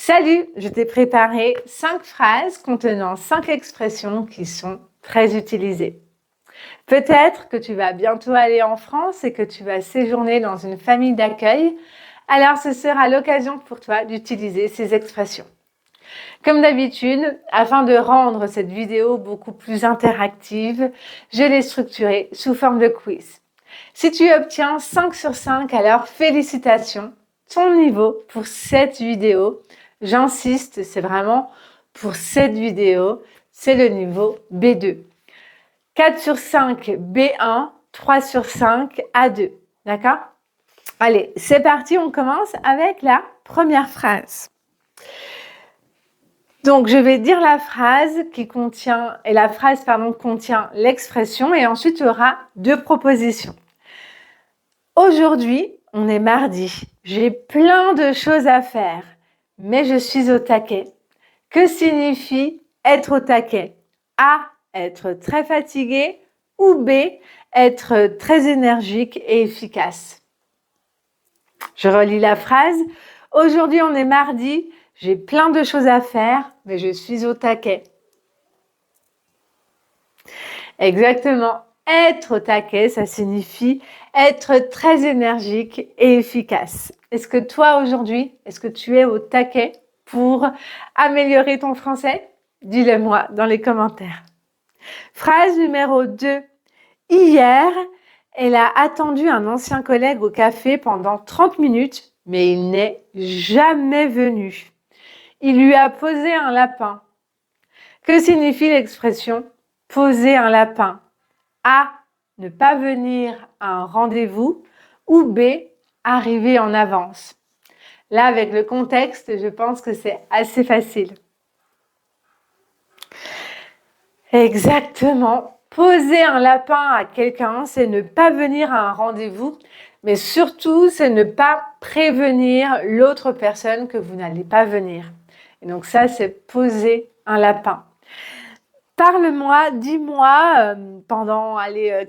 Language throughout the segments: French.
Salut, je t'ai préparé 5 phrases contenant 5 expressions qui sont très utilisées. Peut-être que tu vas bientôt aller en France et que tu vas séjourner dans une famille d'accueil, alors ce sera l'occasion pour toi d'utiliser ces expressions. Comme d'habitude, afin de rendre cette vidéo beaucoup plus interactive, je l'ai structurée sous forme de quiz. Si tu obtiens 5 sur 5, alors félicitations, ton niveau pour cette vidéo, j'insiste, c'est vraiment pour cette vidéo, c'est le niveau B2. 4 sur 5 B1, 3 sur 5 A2, d'accord? Allez, c'est parti, on commence avec la première phrase. Donc, je vais dire la phrase contient l'expression et ensuite il y aura 2 propositions. Aujourd'hui, on est mardi. J'ai plein de choses à faire, mais je suis au taquet. Que signifie être au taquet? A, être très fatigué ou B, être très énergique et efficace. Je relis la phrase. Aujourd'hui, on est mardi. J'ai plein de choses à faire, mais je suis au taquet. Exactement. Être au taquet, ça signifie être très énergique et efficace. Est-ce que toi, aujourd'hui, est-ce que tu es au taquet pour améliorer ton français? Dis-le moi dans les commentaires. Phrase numéro 2. Hier, elle a attendu un ancien collègue au café pendant 30 minutes, mais il n'est jamais venu. Il lui a posé un lapin. Que signifie l'expression « poser un lapin » ? A. Ne pas venir à un rendez-vous ou B. Arriver en avance. Là, avec le contexte, je pense que c'est assez facile. Exactement. Poser un lapin à quelqu'un, c'est ne pas venir à un rendez-vous, mais surtout, c'est ne pas prévenir l'autre personne que vous n'allez pas venir. Et donc ça, c'est poser un lapin. Parle-moi, dis-moi, pendant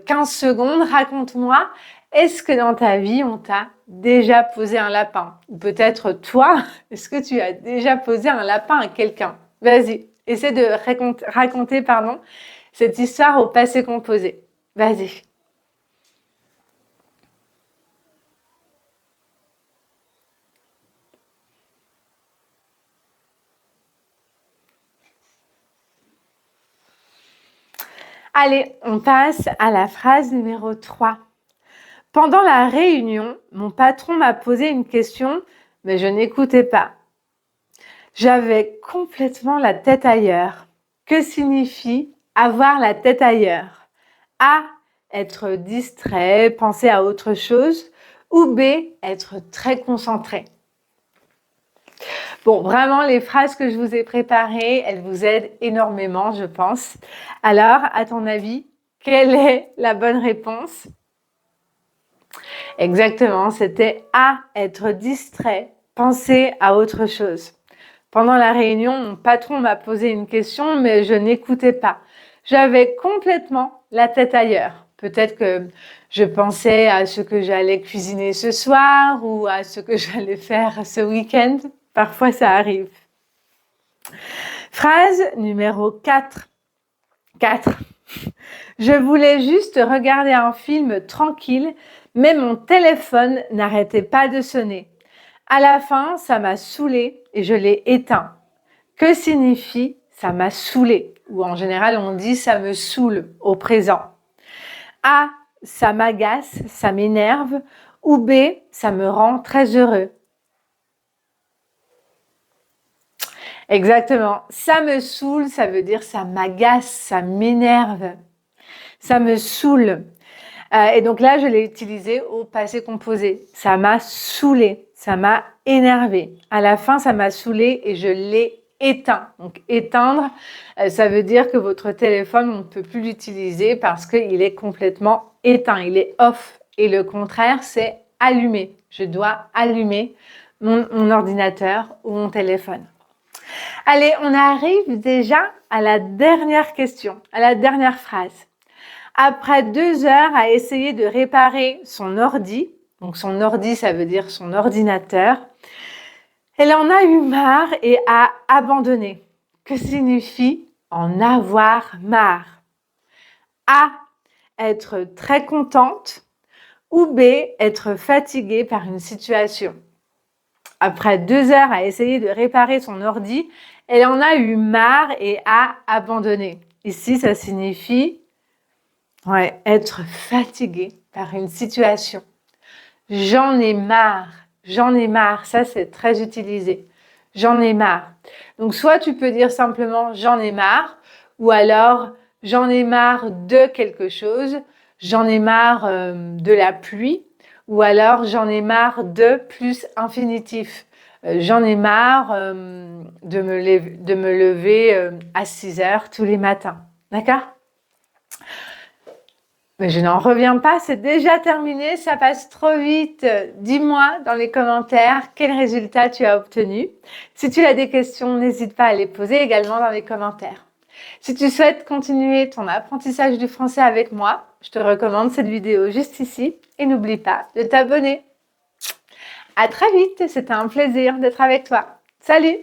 15 secondes, raconte-moi, est-ce que dans ta vie, on t'a déjà posé un lapin? Ou peut-être toi, est-ce que tu as déjà posé un lapin à quelqu'un? Vas-y, essaie de raconter cette histoire au passé composé. Vas-y. Allez, on passe à la phrase numéro 3. Pendant la réunion, mon patron m'a posé une question, mais je n'écoutais pas. J'avais complètement la tête ailleurs. Que signifie avoir la tête ailleurs? A. Être distrait, penser à autre chose. Ou B. Être très concentré. Bon, vraiment, les phrases que je vous ai préparées, elles vous aident énormément, je pense. Alors, à ton avis, quelle est la bonne réponse? Exactement, c'était A. Être distrait, penser à autre chose. Pendant la réunion, mon patron m'a posé une question, mais je n'écoutais pas. J'avais complètement la tête ailleurs. Peut-être que je pensais à ce que j'allais cuisiner ce soir ou à ce que j'allais faire ce week-end. Parfois, ça arrive. Phrase numéro 4. 4. Je voulais juste regarder un film tranquille, mais mon téléphone n'arrêtait pas de sonner. À la fin, ça m'a saoulée et je l'ai éteint. Que signifie ça m'a saoulée? Ou en général, on dit ça me saoule au présent. A, ça m'agace, ça m'énerve. Ou B, ça me rend très heureux. Exactement. Ça me saoule, ça veut dire ça m'agace, ça m'énerve. Ça me saoule. Et donc là, je l'ai utilisé au passé composé. Ça m'a saoulé, ça m'a énervé. À la fin, ça m'a saoulé et je l'ai éteint. Donc éteindre, ça veut dire que votre téléphone, on ne peut plus l'utiliser parce qu'il est complètement éteint, il est off. Et le contraire, c'est allumer. Je dois allumer mon ordinateur ou mon téléphone. Allez, on arrive déjà à la dernière question, à la dernière phrase. Après 2 heures à essayer de réparer son ordi, donc son ordi, ça veut dire son ordinateur, Elle en a eu marre et a abandonné. Que signifie en avoir marre? A. Être très contente. Ou B. Être fatiguée par une situation. Après 2 heures à essayer de réparer son ordi, elle en a eu marre et a abandonné. Ici, ça signifie être fatiguée par une situation. J'en ai marre, ça c'est très utilisé. J'en ai marre. Donc soit tu peux dire simplement j'en ai marre, ou alors j'en ai marre de quelque chose, j'en ai marre de la pluie, ou alors j'en ai marre de plus infinitif. J'en ai marre de me lever à 6 heures tous les matins. D'accord? Mais je n'en reviens pas, c'est déjà terminé, ça passe trop vite. Dis-moi dans les commentaires quel résultat tu as obtenu. Si tu as des questions, n'hésite pas à les poser également dans les commentaires. Si tu souhaites continuer ton apprentissage du français avec moi, je te recommande cette vidéo juste ici et n'oublie pas de t'abonner. À très vite, c'était un plaisir d'être avec toi. Salut!